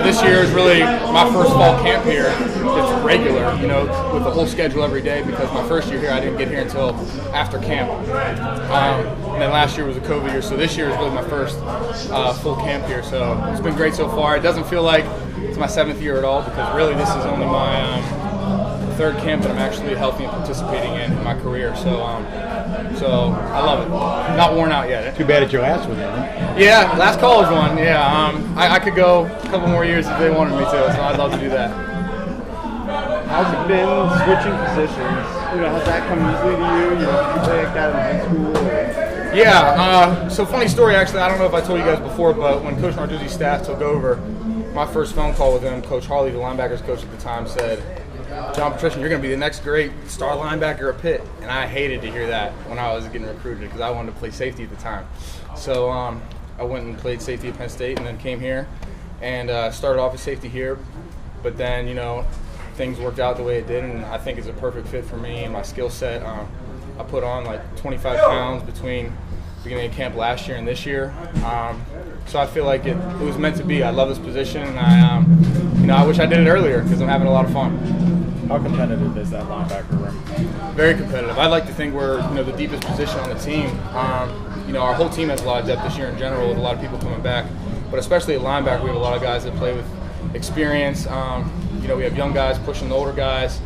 this year is really my first fall camp here. It's regular, with the whole schedule every day because my first year here, I didn't get here until after camp. And then last year was a COVID year, so this year is really my first full camp here. So it's been great so far. It doesn't feel like it's my 7th year at all because really this is only my third camp that I'm actually healthy and participating in my career. So I love it. Not worn out yet. Too bad it's your last one, huh? Yeah, last college one. Yeah, I could go a couple more years if they wanted me to. So I'd love to do that. How's it been switching positions? Has that come easily to you? Did you play like that in high school? Or? Yeah. So funny story, actually. I don't know if I told you guys before, but when Coach Narduzzi's staff took over, my first phone call with him, Coach Harley, the linebackers coach at the time, said, "John Petrishen, you're going to be the next great star linebacker at Pitt." And I hated to hear that when I was getting recruited because I wanted to play safety at the time. So I went and played safety at Penn State and then came here and started off as safety here. But then, things worked out the way it did, and I think it's a perfect fit for me and my skill set. I put on like 25 pounds between beginning of camp last year and this year. So I feel like it was meant to be. I love this position, and I wish I did it earlier because I'm having a lot of fun. How competitive is that linebacker room? Very competitive. I'd like to think we're the deepest position on the team. Our whole team has a lot of depth this year in general with a lot of people coming back, but especially at linebacker, we have a lot of guys that play with experience. We have young guys pushing the older guys.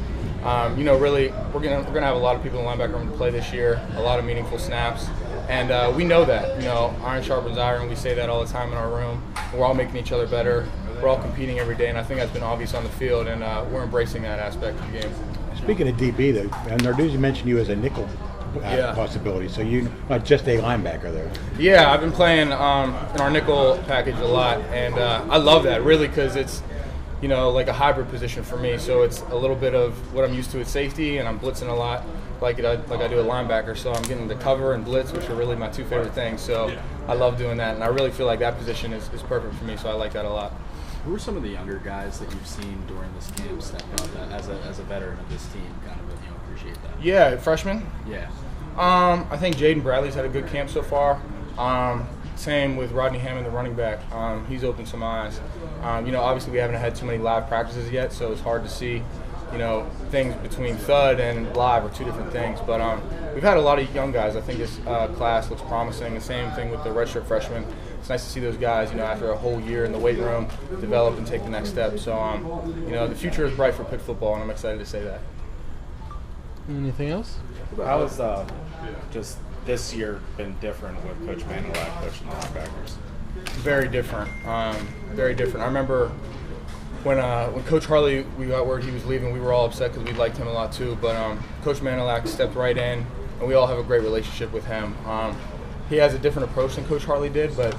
Really, we're gonna have a lot of people in the linebacker room to play this year. A lot of meaningful snaps, and we know that. Iron sharpens iron. We say that all the time in our room. We're all making each other better. We're all competing every day, and I think that's been obvious on the field, and we're embracing that aspect of the game. Speaking of DB, though, Narduzzi mentioned you as a nickel possibility, so you're not just a linebacker there. Yeah, I've been playing in our nickel package a lot, and I love that, really, because it's like a hybrid position for me. So it's a little bit of what I'm used to at safety, and I'm blitzing a lot like I do at linebacker. So I'm getting to cover and blitz, which are really my two favorite things. So I love doing that, and I really feel like that position is perfect for me, so I like that a lot. Who are some of the younger guys that you've seen during this camp step up as a veteran of this team kind of appreciate that? Yeah, freshmen? Yeah. I think Jaden Bradley's had a good camp so far. Same with Rodney Hammond, the running back. He's opened some eyes. Obviously we haven't had too many live practices yet, so it's hard to see, things between thud and live are two different things. But we've had a lot of young guys. I think this class looks promising. The same thing with the redshirt freshmen. It's nice to see those guys, after a whole year in the weight room, develop and take the next step. So, the future is bright for Pitt football, and I'm excited to say that. Anything else? How has just this year been different with Coach Manilak coaching the linebackers? Very different. Very different. I remember when Coach Harley, we got word he was leaving, we were all upset because we liked him a lot too. But Coach Manilak stepped right in, and we all have a great relationship with him. He has a different approach than Coach Harley did, but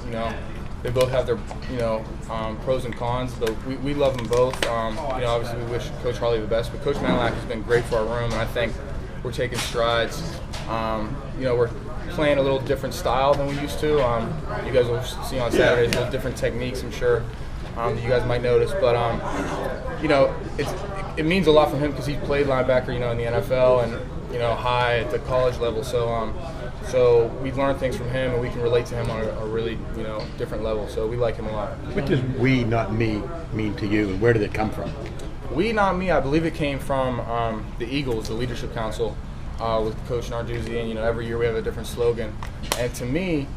they both have their pros and cons. But we love them both. Obviously we wish Coach Harley the best, but Coach Manilak has been great for our room, and I think we're taking strides. We're playing a little different style than we used to. You guys will see on Saturdays, little different techniques, I'm sure, that you guys might notice. But, it means a lot for him because he played linebacker, in the NFL and, high at the college level. So we learn things from him, and we can relate to him on a really, different level. So we like him a lot. What does "we, not me" mean to you, and where did it come from? We, not me, I believe it came from the Eagles, the Leadership Council, with Coach Narduzzi, and every year we have a different slogan. And to me,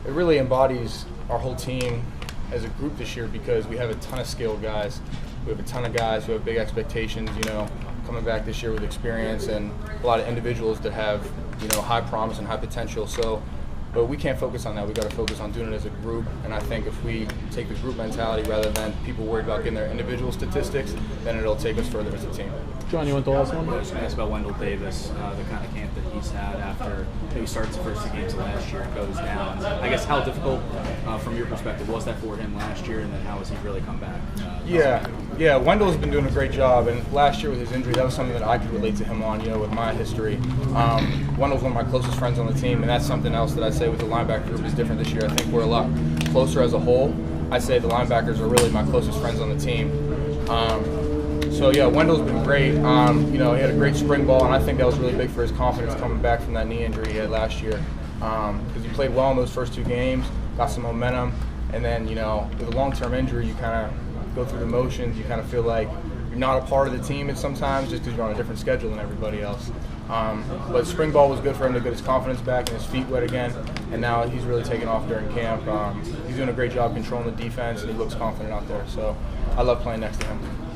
it really embodies our whole team as a group this year because we have a ton of skilled guys. We have a ton of guys who have big expectations, coming back this year with experience, and a lot of individuals that have, high promise and high potential. But we can't focus on that. We got to focus on doing it as a group. And I think if we take the group mentality rather than people worried about getting their individual statistics, then it'll take us further as a team. John, you want the last one? I was going to ask about Wendell Davis, the kind of camp that he's had after he starts the first 2 games of last year and goes down. I guess how difficult, from your perspective, was that for him last year, and then how has he really come back? Yeah, Wendell's been doing a great job, and last year with his injury, that was something that I could relate to him on, with my history. Wendell's one of my closest friends on the team, and that's something else that I say with the linebacker group is different this year. I think we're a lot closer as a whole. I say the linebackers are really my closest friends on the team. Wendell's been great. He had a great spring ball, and I think that was really big for his confidence coming back from that knee injury he had last year. Because he played well in those first 2 games, got some momentum, and then, with a long-term injury, you kind of go through the motions. You kind of feel like you're not a part of the team sometimes just because you're on a different schedule than everybody else. But spring ball was good for him to get his confidence back and his feet wet again, and now he's really taken off during camp. He's doing a great job controlling the defense, and he looks confident out there. So I love playing next to him.